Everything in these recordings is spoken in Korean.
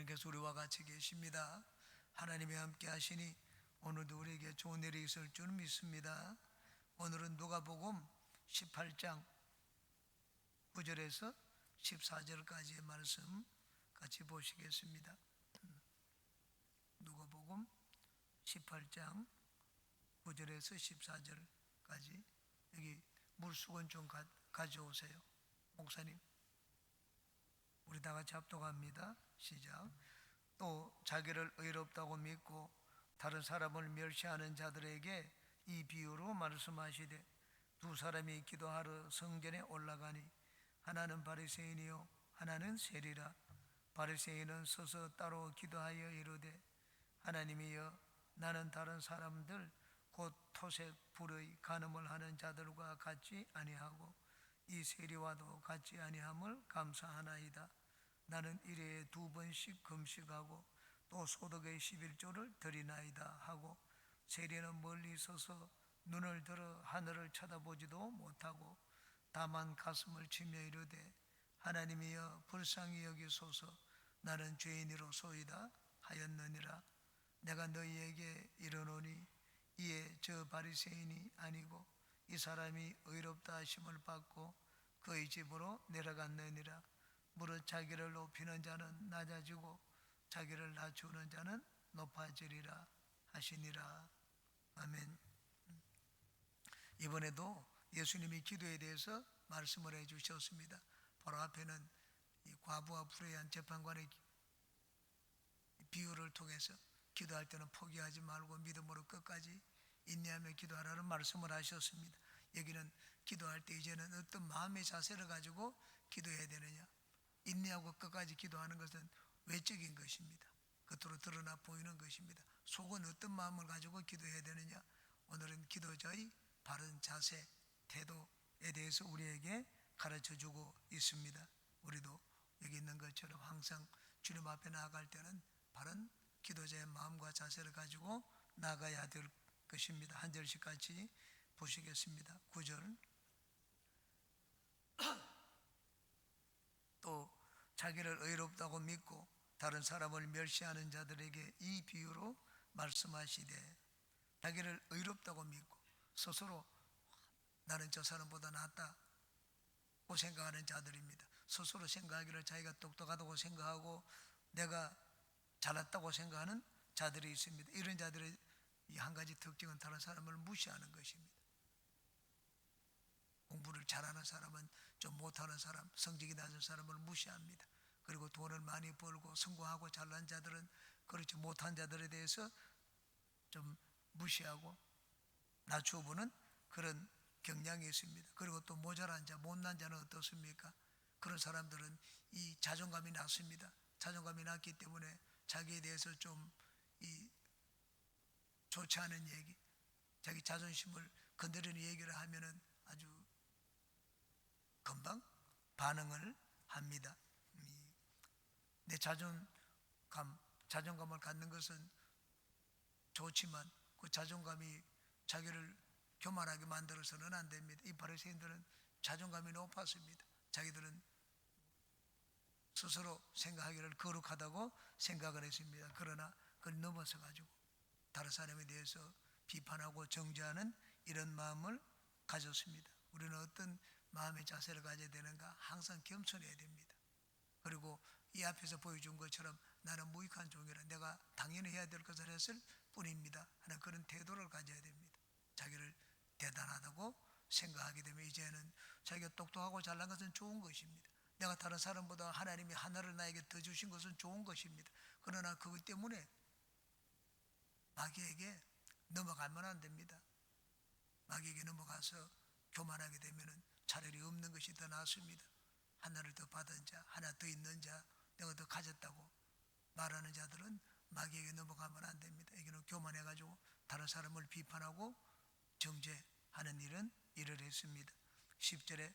하나님께서 우리와 같이 계십니다. 하나님이 함께 하시니 오늘도 우리에게 좋은 일이 있을 줄 믿습니다. 오늘은 누가복음 18장 9절에서 14절까지의 말씀 같이 보시겠습니다. 누가복음 18장 9절에서 14절까지. 여기 물수건 좀 가져오세요. 목사님, 우리 다 같이 합독합니다. 시작. 또 자기를 의롭다고 믿고 다른 사람을 멸시하는 자들에게 이 비유로 말씀하시되, 두 사람이 기도하러 성전에 올라가니 하나는 바리새인이요 하나는 세리라. 바리새인은 서서 따로 기도하여 이르되, 하나님이여, 나는 다른 사람들 곧 토색 불의 간음을 하는 자들과 같지 아니하고 이 세리와도 같지 아니함을 감사하나이다. 나는 일회에 2번씩 금식하고 또 소득의 11조를 드리나이다 하고, 세리는 멀리 서서 눈을 들어 하늘을 쳐다보지도 못하고 다만 가슴을 치며 이르되, 하나님이여, 불쌍히 여기소서, 나는 죄인이로소이다 하였느니라. 내가 너희에게 이르노니 이에 저 바리새인이 아니고 이 사람이 의롭다 하심을 받고 그의 집으로 내려갔느니라. 무릇 자기를 높이는 자는 낮아지고 자기를 낮추는 자는 높아지리라 하시니라. 아멘. 이번에도 예수님이 기도에 대해서 말씀을 해주셨습니다. 바로 앞에는 이 과부와 불의한 재판관의 비유를 통해서 기도할 때는 포기하지 말고 믿음으로 끝까지 인내하며 기도하라는 말씀을 하셨습니다. 여기는 기도할 때 이제는 어떤 마음의 자세를 가지고 기도해야 되느냐, 인내하고 끝까지 기도하는 것은 외적인 것입니다. 겉으로 드러나 보이는 것입니다. 속은 어떤 마음을 가지고 기도해야 되느냐, 오늘은 기도자의 바른 자세, 태도에 대해서 우리에게 가르쳐주고 있습니다. 우리도 여기 있는 것처럼 항상 주님 앞에 나아갈 때는 바른 기도자의 마음과 자세를 가지고 나가야 될 것입니다. 한 절씩 같이 보시겠습니다. 9절. 또 자기를 의롭다고 믿고 다른 사람을 멸시하는 자들에게 이 비유로 말씀하시되, 자기를 의롭다고 믿고 스스로 나는 저 사람보다 낫다고 생각하는 자들입니다. 스스로 생각하기를 자기가 똑똑하다고 생각하고 내가 잘났다고 생각하는 자들이 있습니다. 이런 자들의 이 한 가지 특징은 다른 사람을 무시하는 것입니다. 공부를 잘하는 사람은 좀 못하는 사람, 성적이 낮은 사람을 무시합니다. 그리고 돈을 많이 벌고 성공하고 잘난 자들은 그렇지 못한 자들에 대해서 좀 무시하고 낮춰보는 그런 경향이 있습니다. 그리고 또 모자란 자, 못난 자는 어떻습니까? 그런 사람들은 이 자존감이 낮습니다. 자존감이 낮기 때문에 자기에 대해서 좀 좋지 않은 얘기, 자기 자존심을 건드리는 얘기를 하면은 아주 금방 반응을 합니다. 내 자존감을 갖는 것은 좋지만 그 자존감이 자기를 교만하게 만들어서는 안 됩니다. 이 바리새인들은 자존감이 높았습니다. 자기들은 스스로 생각하기를 거룩하다고 생각을 했습니다. 그러나 그걸 넘어서 가지고 다른 사람에 대해서 비판하고 정죄하는 이런 마음을 가졌습니다. 우리는 어떤 마음의 자세를 가져야 되는가? 항상 겸손해야 됩니다. 그리고 이 앞에서 보여준 것처럼 나는 무익한 종이라, 내가 당연히 해야 될 것을 했을 뿐입니다 하는 그런 태도를 가져야 됩니다. 자기를 대단하다고 생각하게 되면 이제는 자기가 똑똑하고 잘난 것은 좋은 것입니다. 내가 다른 사람보다 하나님이 하나를 나에게 더 주신 것은 좋은 것입니다. 그러나 그것 때문에 마귀에게 넘어가면 안 됩니다. 마귀에게 넘어가서 교만하게 되면 차라리 없는 것이 더 낫습니다. 하나를 더 받은 자, 하나 더 있는 자, 내가 더 가졌다고 말하는 자들은 마귀에게 넘어가면 안 됩니다. 여기는 교만해가지고 다른 사람을 비판하고 정죄하는 일을 했습니다. 10절에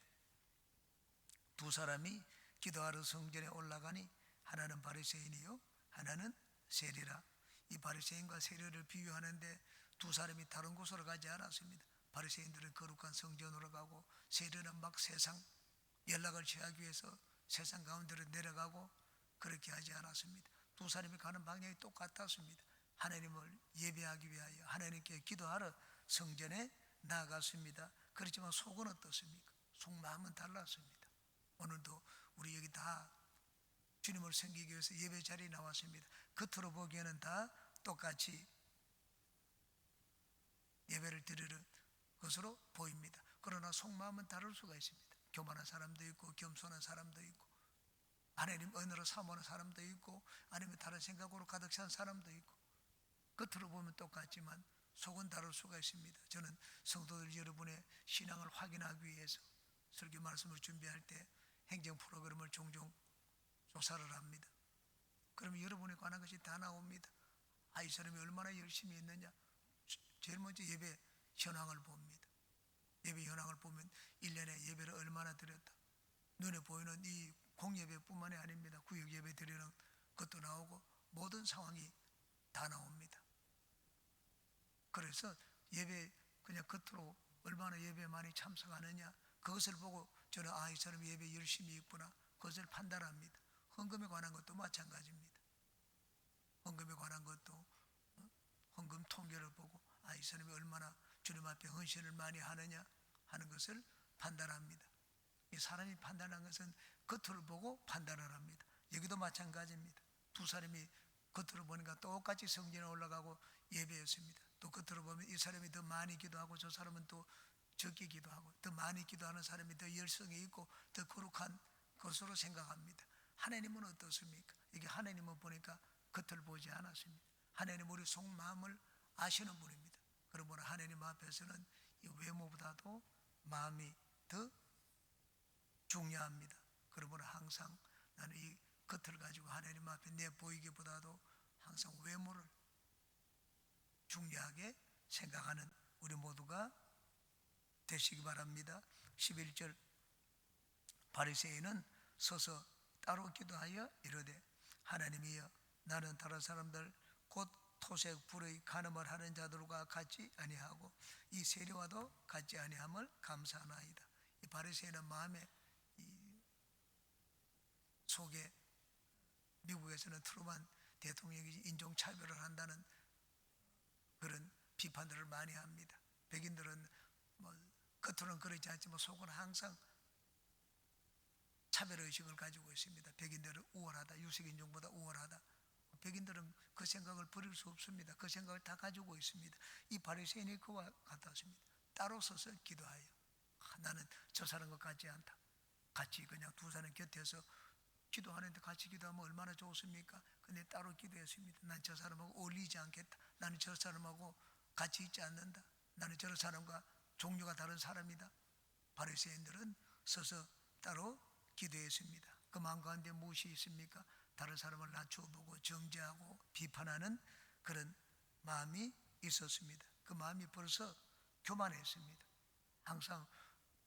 두 사람이 기도하러 성전에 올라가니 하나는 바리새인이요 하나는 세리라. 이 바리새인과 세리를 비유하는데 두 사람이 다른 곳으로 가지 않았습니다. 바리새인들은 거룩한 성전으로 가고 세리는 막 세상 연락을 취하기 위해서 세상 가운데로 내려가고 그렇게 하지 않았습니다. 두 사람이 가는 방향이 똑같았습니다. 하나님을 예배하기 위하여 하나님께 기도하러 성전에 나아갔습니다. 그렇지만 속은 어떻습니까? 속마음은 달랐습니다. 오늘도 우리 여기 다 주님을 섬기기 위해서 예배 자리에 나왔습니다. 겉으로 보기에는 다 똑같이 예배를 드리는 것으로 보입니다. 그러나 속마음은 다를 수가 있습니다. 교만한 사람도 있고 겸손한 사람도 있고 하나님 은혜로 사모하는 사람도 있고 아니면 다른 생각으로 가득 찬 사람도 있고 겉으로 보면 똑같지만 속은 다를 수가 있습니다. 저는 성도들 여러분의 신앙을 확인하기 위해서 설교 말씀을 준비할 때 행정 프로그램을 종종 조사를 합니다. 그러면 여러분에 관한 것이 다 나옵니다. 이 사람이 얼마나 열심히 했느냐. 제일 먼저 예배 현황을 봅니다. 예배 현황을 보면 1년에 예배를 얼마나 드렸다. 눈에 보이는 이 공예배뿐만이 아닙니다. 구역 예배 드리는 것도 나오고 모든 상황이 다 나옵니다. 그래서 예배 그냥 겉으로 얼마나 예배에 많이 참석하느냐 그것을 보고 저는 이 사람이 예배 열심히 있구나 그것을 판단합니다. 헌금에 관한 것도 마찬가지입니다. 헌금에 관한 것도 헌금 통계를 보고 이 사람이 얼마나 주님 앞에 헌신을 많이 하느냐 하는 것을 판단합니다. 이 사람이 판단한 것은 겉으로 보고 판단을 합니다. 여기도 마찬가지입니다. 두 사람이 겉으로 보니까 똑같이 성전에 올라가고 예배했습니다. 또 겉으로 보면 이 사람이 더 많이 기도하고 저 사람은 또 적게 기도하고 더 많이 기도하는 사람이 더 열성이 있고 더 거룩한 것으로 생각합니다. 하나님은 어떻습니까? 이게 하나님은 보니까 겉을 보지 않았습니다. 하나님 우리 속마음을 아시는 분입니다. 그러므로 하나님 앞에서는 이 외모보다도 마음이 더 중요합니다. 그러므로 항상 나는 이 겉을 가지고 하나님 앞에 내 보이기보다도 항상 외모를 중요하게 생각하는 우리 모두가 되시기 바랍니다. 11절 바리새인은 서서 따로 기도하여 이르되 하나님이여 나는 다른 사람들 곧 토색 불의 간음을 하는 자들과 같지 아니하고 이 세리와도 같지 아니함을 감사하나이다. 이 바리새인은 마음에 속에 미국에서는 트루만 대통령이 인종차별을 한다는 그런 비판들을 많이 합니다. 백인들은 겉으로는 그렇지 않지만 속은 항상 차별의식을 가지고 있습니다. 백인들은 우월하다, 유색인종보다 우월하다. 백인들은 그 생각을 버릴 수 없습니다. 그 생각을 다 가지고 있습니다. 이 바리새인이 그와 같았습니다. 따로 서서 기도하여 나는 저 사람과 같지 않다. 같이 그냥 두 사람 곁에서 기도하는데 같이 기도하면 얼마나 좋습니까? 근데 따로 기도했습니다. 난 저 사람하고 어울리지 않겠다. 나는 저 사람하고 같이 있지 않는다. 나는 저 사람과 종류가 다른 사람이다. 바리새인들은 서서 따로 기도했습니다. 그 마음 가운데 무엇이 있습니까? 다른 사람을 낮춰보고 정죄하고 비판하는 그런 마음이 있었습니다. 그 마음이 벌써 교만했습니다. 항상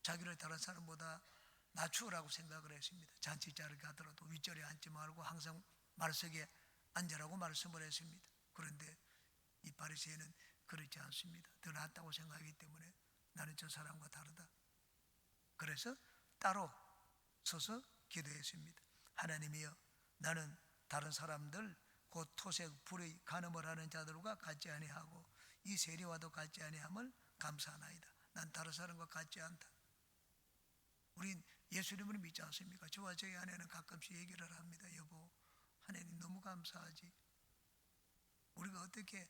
자기를 다른 사람보다 낮추라고 생각을 했습니다. 잔치자를 가더라도 윗자리에 앉지 말고 항상 말석에 앉으라고 말씀을 했습니다. 그런데 이 바리새인은 그렇지 않습니다. 더 낫다고 생각하기 때문에 나는 저 사람과 다르다. 그래서 따로 서서 기도했습니다. 하나님이여 나는 다른 사람들 곧 토색 불의 간음을 하는 자들과 같지 아니하고 이 세리와도 같지 아니함을 감사하나이다. 난 다른 사람과 같지 않다. 우린 예수님을 믿지 않습니까? 저와 저희 아내는 가끔씩 얘기를 합니다. 여보, 하나님 너무 감사하지. 우리가 어떻게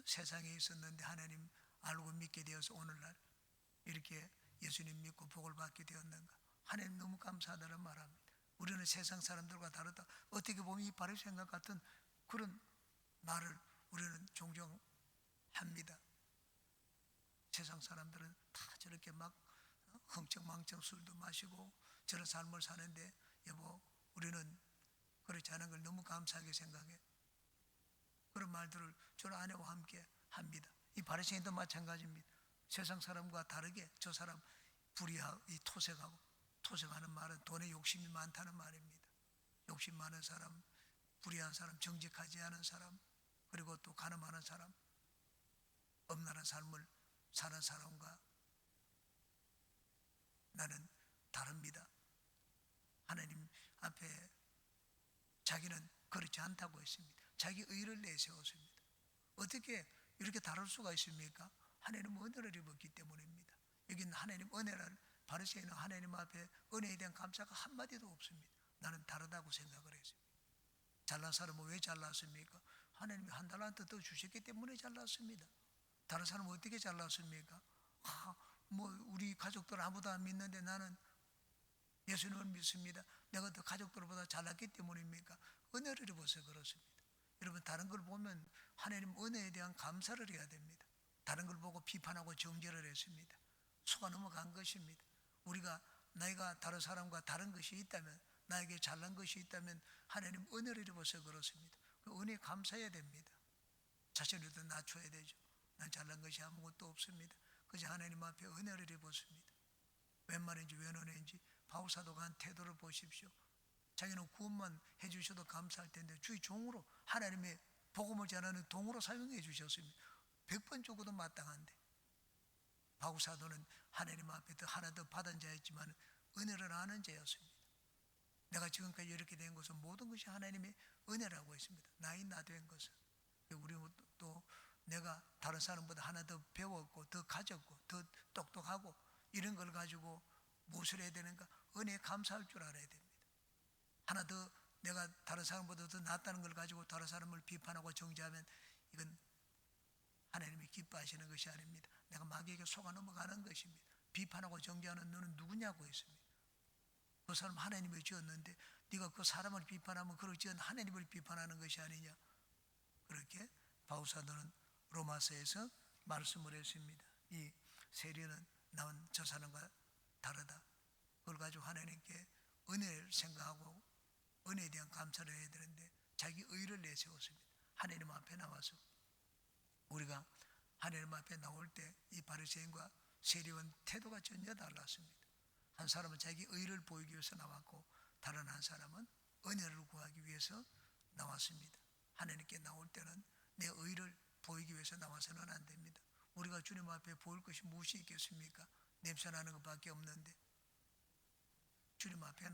세상에 있었는데 하나님 알고 믿게 되어서 오늘날 이렇게 예수님 믿고 복을 받게 되었는가. 하나님 너무 감사하다는 말합니다. 우리는 세상 사람들과 다르다. 어떻게 보면 이 바리새인과 같은 그런 말을 우리는 종종 합니다. 세상 사람들은 다 저렇게 막 흥청망청 술도 마시고 저런 삶을 사는데 여보 우리는 그렇지 않은 걸 너무 감사하게 생각해. 그런 말들을 저는 아내와 함께 합니다. 이 바리새인도 마찬가지입니다. 세상 사람과 다르게 저 사람 불의하고 이 토색하고 토색하는 말은 돈에 욕심이 많다는 말입니다. 욕심 많은 사람, 불의한 사람, 정직하지 않은 사람, 그리고 또 가늠하는 사람, 엄란한 삶을 사는 사람과 나는 다릅니다. 하나님 앞에 자기는 그렇지 않다고 했습니다. 자기 의를 내세웠습니다. 어떻게 이렇게 다를 수가 있습니까? 하나님 은혜를 입었기 때문입니다. 여기는 하나님 은혜를, 바리새인은 하나님 앞에 은혜에 대한 감사가 한마디도 없습니다. 나는 다르다고 생각을 했습니다. 잘난 사람은 왜 잘났습니까? 하나님이 한 달란트 더 주셨기 때문에 잘났습니다. 다른 사람은 어떻게 잘났습니까? 우리 가족들 아무도 안 믿는데 나는 예수님을 믿습니다. 내가 더 가족들보다 잘났기 때문입니까? 은혜를 입어서 그렇습니다. 여러분, 다른 걸 보면 하나님 은혜에 대한 감사를 해야 됩니다. 다른 걸 보고 비판하고 정죄를 했습니다. 속아 넘어간 것입니다. 우리가 나이가 다른 사람과 다른 것이 있다면, 나에게 잘난 것이 있다면 하나님 은혜를 입어서 그렇습니다. 그 은혜에 감사해야 됩니다. 자신을 더 낮춰야 되죠. 난 잘난 것이 아무것도 없습니다. 그저 하나님 앞에 은혜를 입었습니다. 웬 말인지 웬 은혜인지 바울사도가 한 태도를 보십시오. 자기는 구원만 해주셔도 감사할 텐데 주의 종으로, 하나님의 복음을 전하는 동으로 사용해 주셨습니다. 100번 죽어도 마땅한데, 바울사도는 하나님 앞에 하나 더 받은 자였지만 은혜를 아는 자였습니다. 내가 지금까지 이렇게 된 것은 모든 것이 하나님의 은혜라고 했습니다. 나이 나 된 것은. 우리 또 내가 다른 사람보다 하나 더 배웠고 더 가졌고 더 똑똑하고 이런 걸 가지고 무엇을 해야 되는가? 은혜에 감사할 줄 알아야 됩니다. 하나 더 내가 다른 사람보다 더 낫다는 걸 가지고 다른 사람을 비판하고 정죄하면 이건 하나님이 기뻐하시는 것이 아닙니다. 내가 마귀에게 속아 넘어가는 것입니다. 비판하고 정죄하는 너는 누구냐고 했습니다. 그 사람 하나님을 지었는데 네가 그 사람을 비판하면 그를 지은 하나님을 비판하는 것이 아니냐. 그렇게 바울사도는 로마서에서 말씀을 했습니다. 이 세리는 나는 저 사람과 다르다. 그걸 가지고 하나님께 은혜를 생각하고 은혜에 대한 감사를 해야 되는데 자기 의를 내세웠습니다. 하나님 앞에 나와서 우리가 하나님 앞에 나올 때 이 바리새인과 세리원 태도가 전혀 달랐습니다. 한 사람은 자기 의를 보이기 위해서 나왔고 다른 한 사람은 은혜를 구하기 위해서 나왔습니다. 하나님께 나올 때는 내 의를 보이기 위해서 나와서는 안 됩니다. 우리가 주님 앞에 보일 것이 무엇이 있겠습니까? 냄새나는 것밖에 없는데 주님 앞에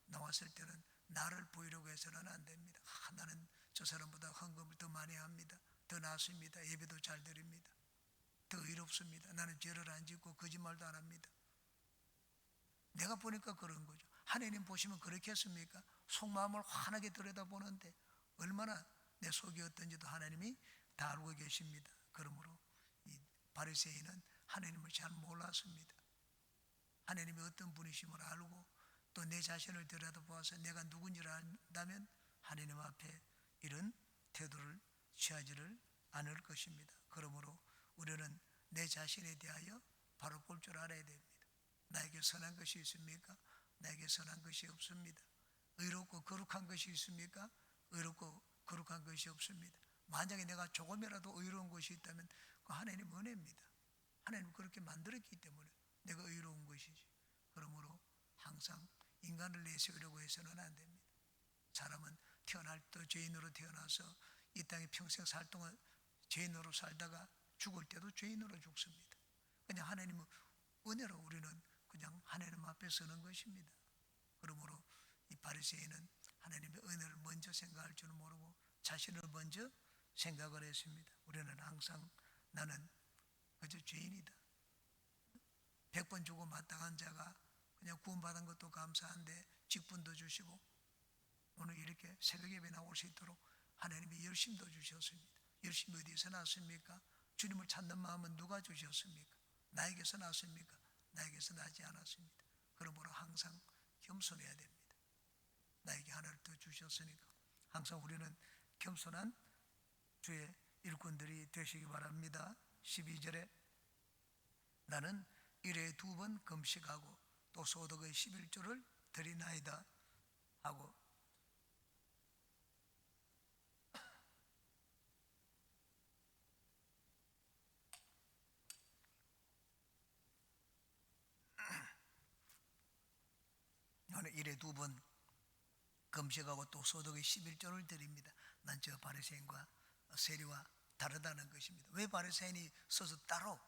나왔을 때는 나를 보이려고 해서는 안 됩니다. 나는 저 사람보다 헌금을 더 많이 합니다. 더 낫습니다. 예배도 잘 드립니다. 더 의롭습니다. 나는 죄를 안 짓고 거짓말도 안 합니다. 내가 보니까 그런 거죠. 하나님 보시면 그렇겠습니까? 속마음을 환하게 들여다보는데 얼마나 내 속이 어떤지도 하나님이 다 알고 계십니다. 그러므로 이 바리새인은 하나님을 잘 몰랐습니다. 하나님이 어떤 분이심을 알고 또 내 자신을 들여다보아서 내가 누군지를 안다면 하나님 앞에 이런 태도를 취하지를 않을 것입니다. 그러므로 우리는 내 자신에 대하여 바로 볼 줄 알아야 됩니다. 나에게 선한 것이 있습니까? 나에게 선한 것이 없습니다. 의롭고 거룩한 것이 있습니까? 의롭고 거룩한 것이 없습니다. 만약에 내가 조금이라도 의로운 것이 있다면 그 하나님 은혜입니다. 하나님 그렇게 만들었기 때문에 내가 의로운 것이지. 그러므로 항상 인간을 내세우려고 해서는 안 됩니다. 사람은 태어날 때 죄인으로 태어나서 이 땅에 평생 살 동안 죄인으로 살다가 죽을 때도 죄인으로 죽습니다. 그냥 하나님은 은혜로 우리는 그냥 하나님 앞에 서는 것입니다. 그러므로 이 바리새인은 하나님의 은혜를 먼저 생각할 줄 모르고 자신을 먼저 생각을 했습니다. 우리는 항상 나는 그저 죄인이다. 100번 주고 마땅한 자가 그냥 구원받은 것도 감사한데 직분도 주시고 오늘 이렇게 새벽 예배 나올 수 있도록 하나님이 열심도 주셨습니다. 열심이 어디서 났습니까? 주님을 찾는 마음은 누가 주셨습니까? 나에게서 났습니까? 나에게서 나지 않았습니다. 그러므로 항상 겸손해야 됩니다. 나에게 하나를 더 주셨으니까 항상 우리는 겸손한 주의 일꾼들이 되시기 바랍니다. 12절에 나는 일회에 2번 금식하고 또 소득의 11조를 드리나이다 하고 나는 일회에 2번 금식하고 또 소득의 11조를 드립니다. 난 저 바리새인과 세리와 다르다는 것입니다. 왜 바리새인이 서서 따로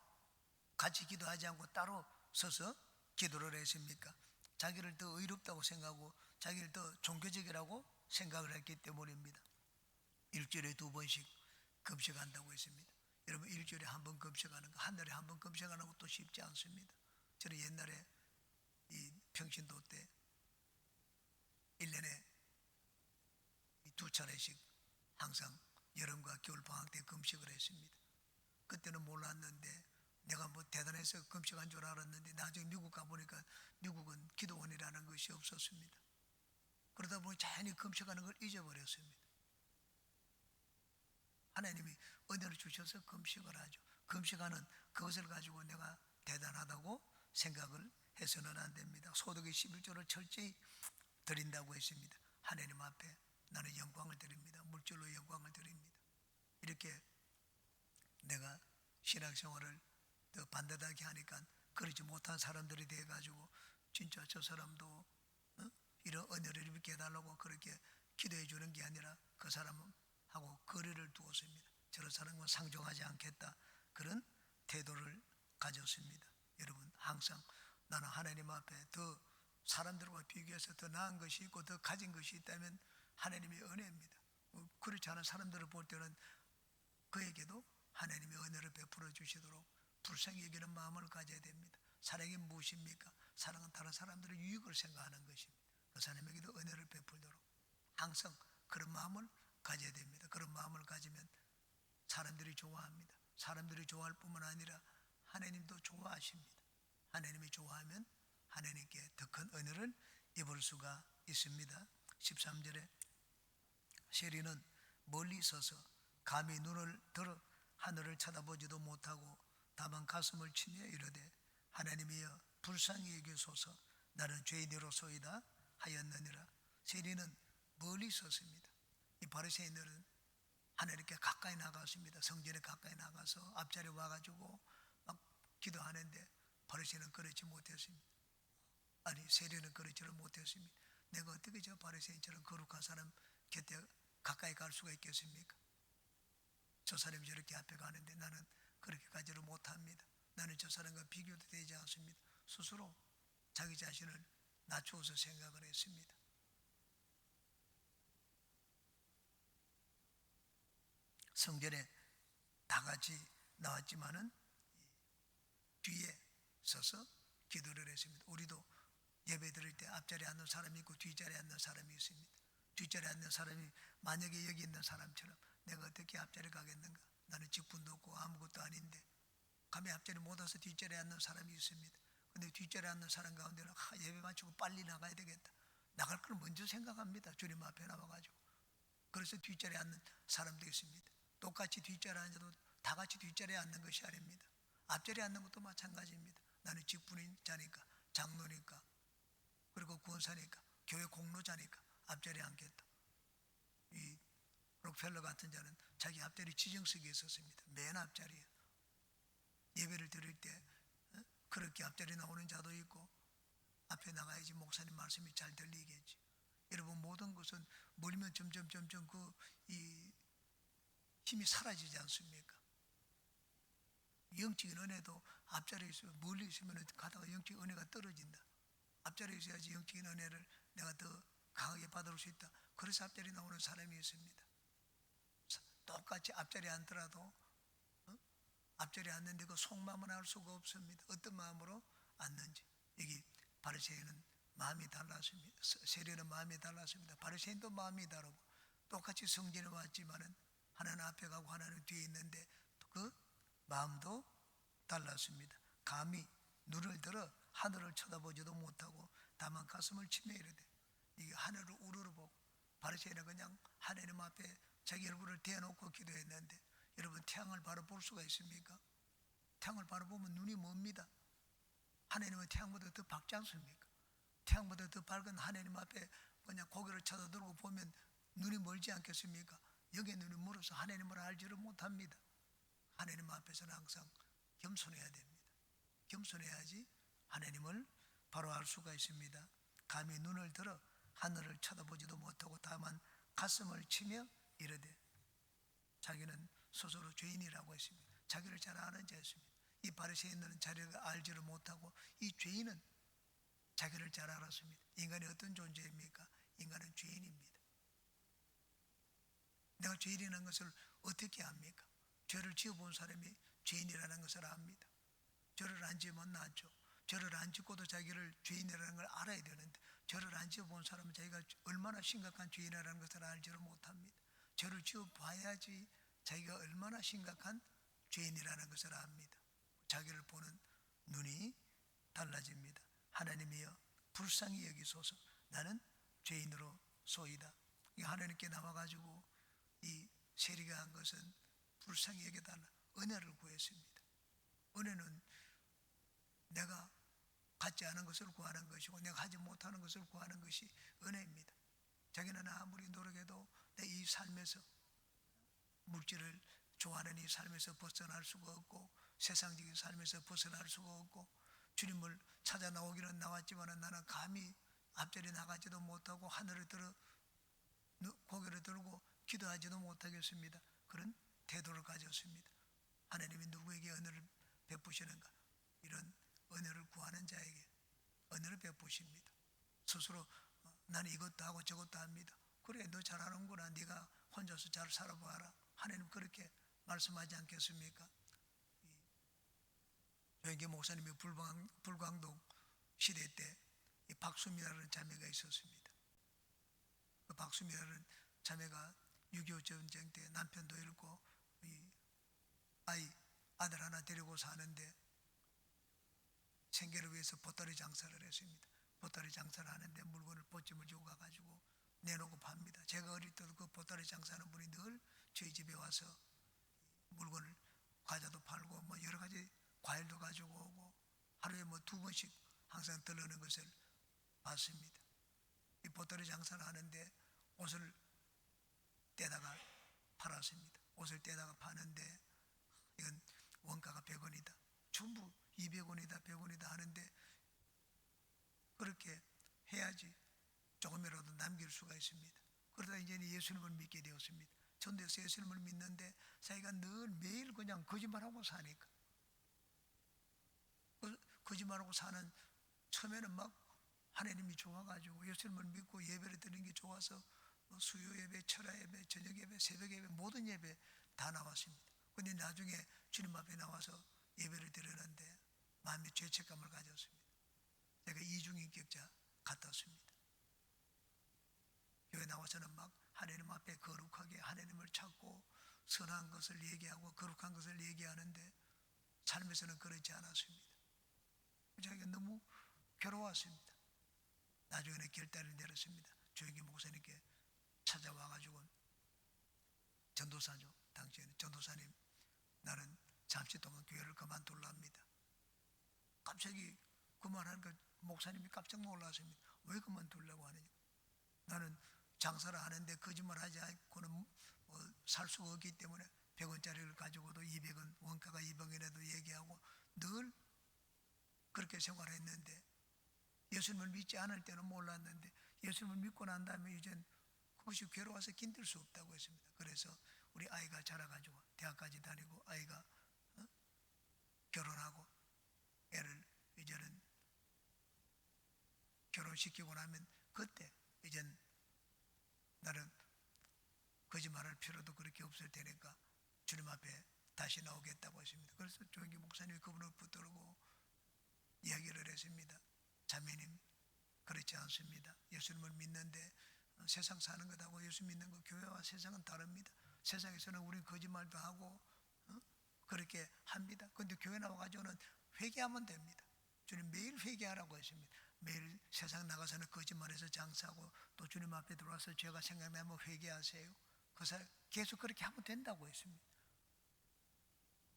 같이 기도하지 않고 따로 서서 기도를 했습니까? 자기를 더 의롭다고 생각하고 자기를 더 종교적이라고 생각을 했기 때문입니다. 일주일에 2번씩 금식한다고 했습니다. 여러분 일주일에 한 번 금식하는 거, 한 달에 한 번 금식하는 것도 쉽지 않습니다. 저는 옛날에 이 평신도 때 1년에 2차례씩 항상 여름과 겨울 방학 때 금식을 했습니다. 그때는 몰랐는데 내가 뭐 대단해서 금식한 줄 알았는데 나중에 미국 가보니까 미국은 기도원이라는 것이 없었습니다. 그러다 보니 자연히 금식하는 걸 잊어버렸습니다. 하나님이 은혜를 주셔서 금식을 하죠. 금식하는 그것을 가지고 내가 대단하다고 생각을 해서는 안 됩니다. 소득의 11조를 철저히 드린다고 했습니다. 하나님 앞에 나는 영광을 드립니다. 물질로 영광을 드립니다. 이렇게 내가 신앙생활을 더 반듯하게 하니까 그러지 못한 사람들이 돼가지고 진짜 저 사람도 이런 은혜를 입게 해달라고 그렇게 기도해 주는 게 아니라 그 사람하고 거리를 두었습니다. 저런 사람과 상종하지 않겠다, 그런 태도를 가졌습니다. 여러분 항상 나는 하나님 앞에 더 사람들과 비교해서 더 나은 것이 있고 더 가진 것이 있다면 하나님의 은혜입니다. 그렇지 않은 사람들을 볼 때는 그에게도 하나님의 은혜를 베풀어 주시도록 불쌍히 여기는 마음을 가져야 됩니다. 사랑이 무엇입니까? 사랑은 다른 사람들의 유익을 생각하는 것입니다. 그 사람에게도 은혜를 베풀도록 항상 그런 마음을 가져야 됩니다. 그런 마음을 가지면 사람들이 좋아합니다. 사람들이 좋아할 뿐만 아니라 하나님도 좋아하십니다. 하나님이 좋아하면 하나님께 더 큰 은혜를 입을 수가 있습니다. 13절에 세리는 멀리 서서 감히 눈을 들어 하늘을 쳐다보지도 못하고 다만 가슴을 치며 이르되 하나님이여 불쌍히 여기소서 나는 죄인이로소이다 하였느니라. 세리는 멀리 섰습니다. 이 바리새인들은 하나님께 가까이 나갔습니다. 성전에 가까이 나가서 앞자리에 와가지고 막 기도하는데 바리새인은 그렇지 못했습니다. 아니 세리는 그렇지를 못했습니다. 내가 어떻게 저 바리새인처럼 거룩한 사람 곁에 가까이 갈 수가 있겠습니까? 저 사람이 저렇게 앞에 가는데 나는 그렇게 가지를 못합니다. 나는 저 사람과 비교도 되지 않습니다. 스스로 자기 자신을 낮추어서 생각을 했습니다. 성전에 다 같이 나왔지만은 뒤에 서서 기도를 했습니다. 우리도 예배 드릴 때 앞자리에 앉는 사람이 있고 뒷자리에 앉는 사람이 있습니다. 뒷자리에 앉는 사람이 만약에 여기 있는 사람처럼 내가 어떻게 앞자리에 가겠는가? 나는 직분도 없고 아무것도 아닌데 감히 앞자리에 못 와서 뒷자리에 앉는 사람이 있습니다. 근데 뒷자리에 앉는 사람 가운데는 예배 마치고 빨리 나가야 되겠다, 나갈 걸 먼저 생각합니다. 주님 앞에 나와가지고. 그래서 뒷자리에 앉는 사람도 있습니다. 똑같이 뒷자리에 앉아도 다 같이 뒷자리에 앉는 것이 아닙니다. 앞자리에 앉는 것도 마찬가지입니다. 나는 직분인 자니까, 장로니까, 그리고 구원사니까, 교회 공로자니까 앞자리에 앉겠다. 이 록펠러 같은 자는 자기 앞자리 지정석에 있었습니다. 맨 앞자리에. 예배를 드릴 때 그렇게 앞자리에 나오는 자도 있고 앞에 나가야지 목사님 말씀이 잘 들리겠지. 여러분 모든 것은 멀면 점점 이 힘이 사라지지 않습니까? 영적인 은혜도 앞자리에 있으면 멀리 있으면 가다가 영적인 은혜가 떨어진다. 앞자리에 있어야지 영적인 은혜를 내가 더 강하게 받을 수 있다. 그래서 앞자리에 나오는 사람이 있습니다. 똑같이 앞자리에 앉더라도 앞자리에 앉는데 그 속마음은 알 수가 없습니다. 어떤 마음으로 앉는지. 여기 바리새인은 마음이 달랐습니다. 세리는 마음이 달랐습니다. 바리새인도 마음이 다르고 똑같이 성전에 왔지만은 하나는 앞에 가고 하나는 뒤에 있는데 그 마음도 달랐습니다. 감히 눈을 들어 하늘을 쳐다보지도 못하고 다만 가슴을 치며 이르되, 이게 하늘을 우러러보고 바리새인은 그냥 하나님 앞에 자기 얼굴을 대놓고 기도했는데, 여러분 태양을 바로 볼 수가 있습니까? 태양을 바로 보면 눈이 멉니다. 하나님은 태양보다 더 밝지 않습니까? 태양보다 더 밝은 하나님 앞에 그냥 고개를 쳐다들고 보면 눈이 멀지 않겠습니까? 여기에 눈이 멀어서 하나님을 알지를 못합니다. 하나님 앞에서는 항상 겸손해야 됩니다. 겸손해야지 하나님을 바로 알 수가 있습니다. 감히 눈을 들어 하늘을 쳐다보지도 못하고 다만 가슴을 치며 이르되, 자기는 스스로 죄인이라고 했습니다. 자기를 잘 아는 자였습니다. 이 바리새인들은 자기를 알지를 못하고 이 죄인은 자기를 잘 알았습니다. 인간이 어떤 존재입니까? 인간은 죄인입니다. 내가 죄인이라는 것을 어떻게 압니까? 죄를 지어본 사람이 죄인이라는 것을 압니다. 죄를 안 지으면 낫죠. 죄를 안 짓고도 자기를 죄인이라는 걸 알아야 되는데, 죄를 안 지어본 사람은 자기가 얼마나 심각한 죄인이라는 것을 알지를 못합니다. 죄를 지어봐야지 자기가 얼마나 심각한 죄인이라는 것을 압니다. 자기를 보는 눈이 달라집니다. 하나님이여 불쌍히 여기소서, 나는 죄인으로 소이다. 하나님께 나와가지고 이 세리가 한 것은 불쌍히 여겨달라, 은혜를 구했습니다. 은혜는 내가 갖지 않은 것을 구하는 것이고 내가 하지 못하는 것을 구하는 것이 은혜입니다. 자기는 아무리 노력해도 내 이 삶에서, 물질을 좋아하는 이 삶에서 벗어날 수가 없고 세상적인 삶에서 벗어날 수가 없고, 주님을 찾아 나오기는 나왔지만 나는 감히 앞자리 나가지도 못하고 하늘을 들어 고개를 들고 기도하지도 못하겠습니다. 그런 태도를 가졌습니다. 하나님이 누구에게 은혜를 베푸시는가? 이런 은혜를 구하는 자에게 은혜를 베푸십니다. 스스로 나는 이것도 하고 저것도 합니다. 그래, 너 잘하는구나. 네가 혼자서 잘 살아봐라. 하나님 그렇게 말씀하지 않겠습니까? 조영기 목사님이 불광동 시대 때 이 박수미라는 자매가 있었습니다. 그 박수미라는 자매가 6.25 전쟁 때 남편도 잃고 아들 하나 데리고 사는데 생계를 위해서 보따리 장사를 했습니다. 보따리 장사를 하는데 물건을 보찜을 주고 가가지고 내놓고 팝니다. 제가 어릴 때도 그 보따리 장사하는 분이 늘 저희 집에 와서 물건을, 과자도 팔고 뭐 여러 가지 과일도 가지고 오고 하루에 뭐 2번씩 항상 들르는 것을 봤습니다. 이 보따리 장사를 하는데 옷을 떼다가 팔았습니다. 옷을 떼다가 파는데 이건 원가가 100원이다. 전부 200원이다, 100원이다 하는데 그렇게 해야지 조금이라도 남길 수가 있습니다. 그러다 이제는 예수님을 믿게 되었습니다. 전도에서 예수님을 믿는데 자기가 늘 매일 그냥 거짓말하고 사니까, 거짓말하고 사는, 처음에는 막 하나님이 좋아가지고 예수님을 믿고 예배를 드리는 게 좋아서 수요 예배, 철야 예배, 저녁 예배, 새벽 예배, 모든 예배 다 나왔습니다. 그런데 나중에 주님 앞에 나와서 예배를 드리는데 마음에 죄책감을 가졌습니다. 제가 이중인격자 같았습니다. 교회 나와서는 막 하나님 앞에 거룩하게 하나님을 찾고 선한 것을 얘기하고 거룩한 것을 얘기하는데 삶에서는 그렇지 않았습니다. 자기가 너무 괴로웠습니다. 나중에는 결단을 내렸습니다. 조영기 목사님께 찾아와가지고, 전도사죠. 당시에는 전도사님, 나는 잠시 동안 교회를 그만둘라 합니다. 갑자기 그만하니까 목사님이 깜짝 놀랐습니다. 왜 그만두려고 하느냐? 나는 장사를 하는데 거짓말하지 않고는 살 수가 없기 때문에 100원짜리를 가지고도 200원, 원가가 200원이라도 얘기하고 늘 그렇게 생활했는데, 예수님을 믿지 않을 때는 몰랐는데 예수님을 믿고 난 다음에 이젠 그것이 괴로워서 견딜 수 없다고 했습니다. 그래서 우리 아이가 자라가지고 대학까지 다니고 아이가 결혼하고 애를 이제는 결혼시키고 나면 그때 이젠 나는 거짓말할 필요도 그렇게 없을 테니까 주님 앞에 다시 나오겠다고 했습니다. 그래서 조영기 목사님이 그분을 붙들고 이야기를 했습니다. 자매님, 그렇지 않습니다. 예수님을 믿는데 세상 사는 것하고 예수 믿는 것, 교회와 세상은 다릅니다. 세상에서는 우리는 거짓말도 하고 그렇게 합니다. 그런데 교회 나와가지고는 회개하면 됩니다. 주님 매일 회개하라고 했습니다. 매일 세상 나가서는 거짓말해서 장사하고 또 주님 앞에 들어와서 죄가 생각나면 회개하세요. 그래서 계속 그렇게 하면 된다고 했습니다.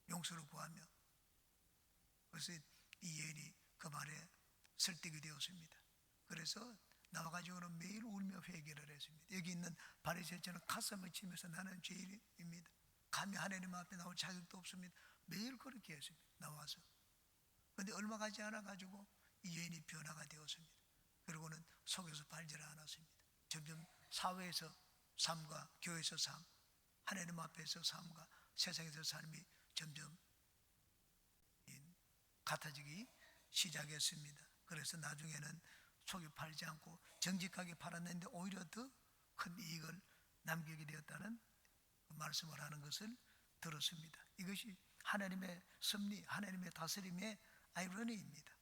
용서를 구하며. 그래서 이 여인이 그 말에 설득이 되었습니다. 그래서 나와가지고는 매일 울며 회개를 했습니다. 여기 있는 바리새인처럼 가슴을 치면서 나는 죄인입니다. 감히 하나님 앞에 나올 자격도 없습니다. 매일 그렇게 했습니다. 나와서. 그런데 얼마 가지 않아가지고 이 여인이 변화가 되었습니다. 그리고는 속에서 발질 않았습니다. 점점 사회에서 삶과 교회에서 삶, 하나님 앞에서 삶과 세상에서 삶이 점점 같아지기 시작했습니다. 그래서 나중에는 속이 팔지 않고 정직하게 팔았는데 오히려 더 큰 이익을 남기게 되었다는 말씀을 하는 것을 들었습니다. 이것이 하나님의 섭리, 하나님의 다스림의 아이러니입니다.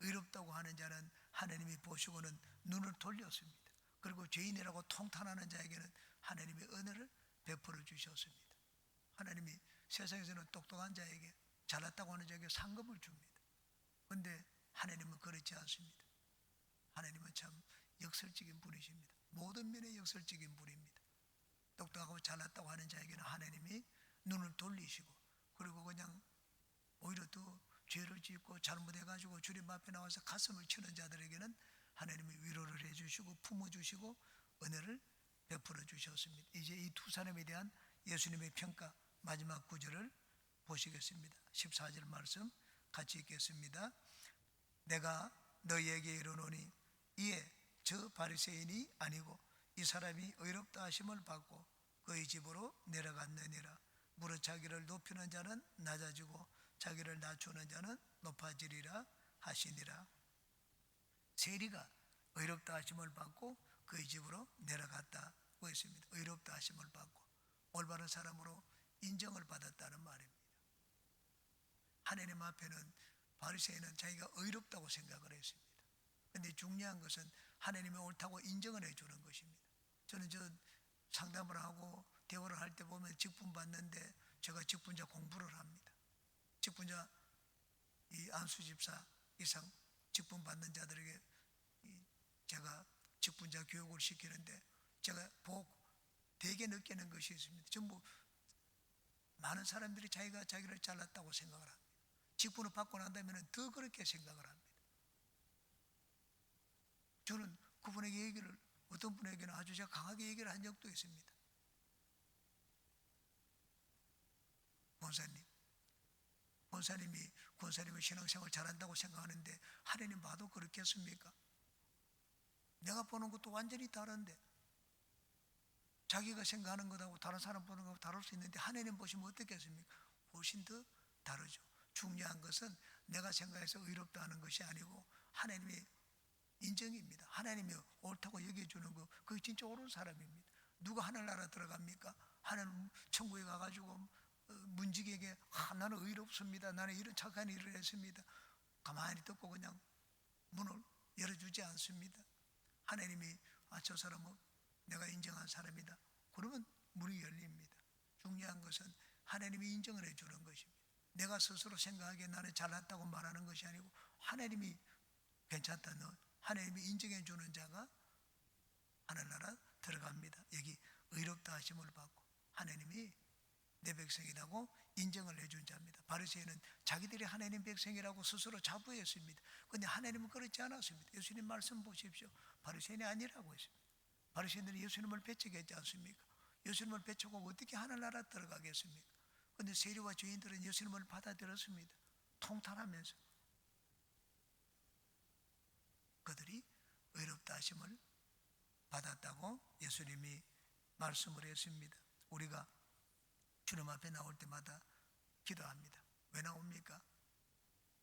의롭다고 하는 자는 하나님이 보시고는 눈을 돌렸습니다. 그리고 죄인이라고 통탄하는 자에게는 하나님의 은혜를 베풀어 주셨습니다. 하나님이 세상에서는 똑똑한 자에게, 잘났다고 하는 자에게 상급을 줍니다. 그런데 하나님은 그렇지 않습니다. 하나님은 참 역설적인 분이십니다. 모든 면의 역설적인 분입니다. 똑똑하고 잘났다고 하는 자에게는 하나님이 눈을 돌리시고, 그리고 그냥 오히려 또 죄를 짓고 잘못해가지고 주님 앞에 나와서 가슴을 치는 자들에게는 하나님이 위로를 해주시고 품어주시고 은혜를 베풀어 주셨습니다. 이제 이 두 사람에 대한 예수님의 평가, 마지막 구절을 보시겠습니다. 14절 말씀 같이 읽겠습니다. 내가 너희에게 이르노니 이에 저 바리새인이 아니고 이 사람이 의롭다 하심을 받고 그의 집으로 내려갔느니라. 무릇 자기를 높이는 자는 낮아지고 자기를 낮추는 자는 높아지리라 하시니라. 세리가 의롭다 하심을 받고 그의 집으로 내려갔다고 했습니다. 의롭다 하심을 받고 올바른 사람으로 인정을 받았다는 말입니다. 하나님 앞에는 바리새인은 자기가 의롭다고 생각을 했습니다. 그런데 중요한 것은 하나님이 옳다고 인정을 해주는 것입니다. 저는 상담을 하고 대화를 할 때 보면 직분 받는데 제가 직분자 공부를 합니다. 직분자 이 안수 집사 이상 직분 받는 자들에게 제가 직분자 교육을 시키는데 제가 되게 느끼는 것이 있습니다. 전부 많은 사람들이 자기를 잘났다고 생각을 합니다. 직분을 받고 난다면 더 그렇게 생각을 합니다. 저는 그분에게 어떤 분에게는 아주 제가 강하게 얘기를 한 적도 있습니다. 권사님이 신앙생활 잘한다고 생각하는데 하나님 봐도 그렇겠습니까? 내가 보는 것도 완전히 다른데, 자기가 생각하는 것하고 다른 사람 보는 것하고 다를 수 있는데 하나님 보시면 어떻겠습니까? 훨씬 더 다르죠. 중요한 것은 내가 생각해서 의롭다 하는 것이 아니고 하나님의 인정입니다. 하나님이 옳다고 여겨주는 거, 그게 진짜 옳은 사람입니다. 누가 하늘나라 들어갑니까? 하나님 천국에 가가지고 문지기에게 나는 의롭습니다, 나는 이런 착한 일을 했습니다, 가만히 듣고 그냥 문을 열어주지 않습니다. 하나님이 저 사람은 내가 인정한 사람이다, 그러면 문이 열립니다. 중요한 것은 하나님이 인정을 해주는 것입니다. 내가 스스로 생각하기에 나는 잘났다고 말하는 것이 아니고 하나님이 괜찮다, 너 하나님이 인정해 주는 자가 하늘나라 들어갑니다. 여기 의롭다 하심을 받고 하나님이 내 백성이라고 인정을 해준 자입니다. 바리새인은 자기들이 하나님 백성이라고 스스로 자부했습니다. 그런데 하나님은 그렇지 않았습니다. 예수님 말씀 보십시오. 바리새인이 아니라고 했습니다. 바리새인들이 예수님을 배척했지 않습니까? 예수님을 배척하고 어떻게 하늘나라 들어가겠습니까? 그런데 세리와 죄인들은 예수님을 받아들였습니다. 통탄하면서 그들이 의롭다 하심을 받았다고 예수님이 말씀을 했습니다. 우리가 주님 앞에 나올 때마다 기도합니다. 왜 나옵니까?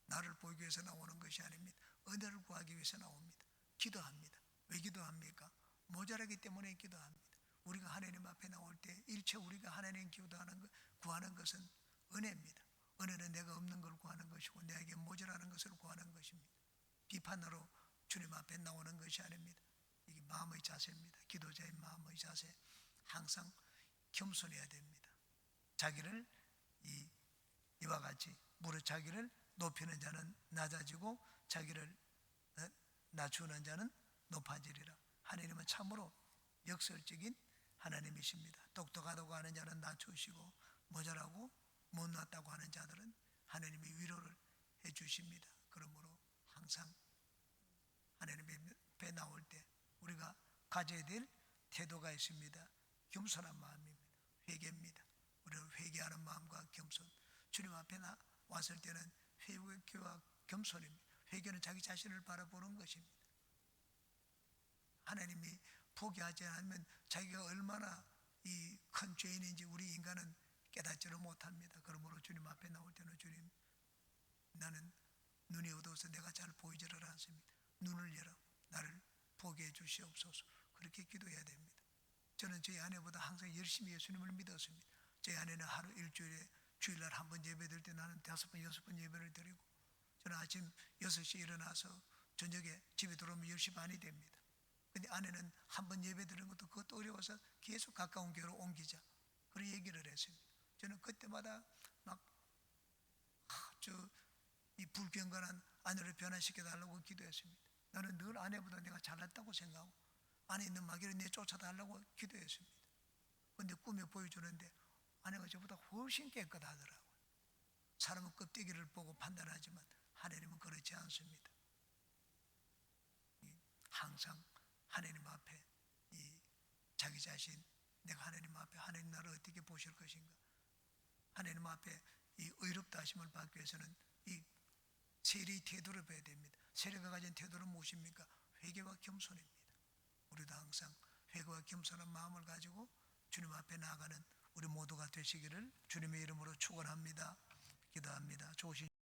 나를 보기 위해서 나오는 것이 아닙니다. 은혜를 구하기 위해서 나옵니다. 기도합니다. 왜 기도합니까? 모자라기 때문에 기도합니다. 우리가 하나님 앞에 나올 때 일체 우리가 하나님 구하는 것은 은혜입니다. 은혜는 내가 없는 걸 구하는 것이고 내게 모자라는 것을 구하는 것입니다. 비판으로 주님 앞에 나오는 것이 아닙니다. 이게 마음의 자세입니다. 기도자의 마음의 자세, 항상 겸손해야 됩니다. 자기를 이와 같이 무릇 자기를 높이는 자는 낮아지고 자기를 낮추는 자는 높아지리라. 하나님은 참으로 역설적인 하나님이십니다. 똑똑하다고 하는 자는 낮추시고 모자라고 못났다고 하는 자들은 하나님이 위로를 해주십니다. 그러므로 항상 하나님 앞에 나올 때 우리가 가져야 될 태도가 있습니다. 겸손한 마음입니다. 회개입니다. 우리는 회개하는 마음과 겸손. 주님 앞에 왔을 때는 회개와 겸손입니다. 회개는 자기 자신을 바라보는 것입니다. 하나님이 포기하지 않으면 자기가 얼마나 이 큰 죄인인지 우리 인간은 깨닫지를 못합니다. 그러므로 주님 앞에 나올 때는 주님, 나는 눈이 어두워서 내가 잘 보이지를 않습니다. 눈을 열어 나를 보게 해 주시옵소서. 그렇게 기도해야 됩니다. 저는 저희 아내보다 항상 열심히 예수님을 믿었습니다. 저희 아내는 하루 일주일에 주일날 한 번 예배 드릴 때 나는 5번 6번 예배를 드리고, 저는 아침 6시에 일어나서 저녁에 집에 들어오면 10시 반이 됩니다. 근데 아내는 한 번 예배 드리는 것도 그것도 어려워서 계속 가까운 교회로 옮기자, 그런 얘기를 했습니다. 저는 그때마다 막 이 불경건한 아내를 변화시켜 달라고 기도했습니다. 나는 늘 아내보다 내가 잘났다고 생각하고 안에 있는 마귀를 내 쫓아달라고 기도했습니다. 근데 꿈에 보여주는데 아내가 저보다 훨씬 깨끗하더라고요. 사람은 껍데기를 보고 판단하지만 하나님은 그렇지 않습니다. 항상 하나님 앞에 자기 자신, 내가 하나님 앞에 하나님 나를 어떻게 보실 것인가, 하나님 앞에 이 의롭다 하심을 받기 위해서는 이 세례의 태도를 봐야 됩니다. 세례가 가진 태도는 무엇입니까? 회개와 겸손입니다. 우리도 항상 회개와 겸손한 마음을 가지고 주님 앞에 나아가는 우리 모두가 되시기를 주님의 이름으로 축원합니다. 기도합니다. 좋으신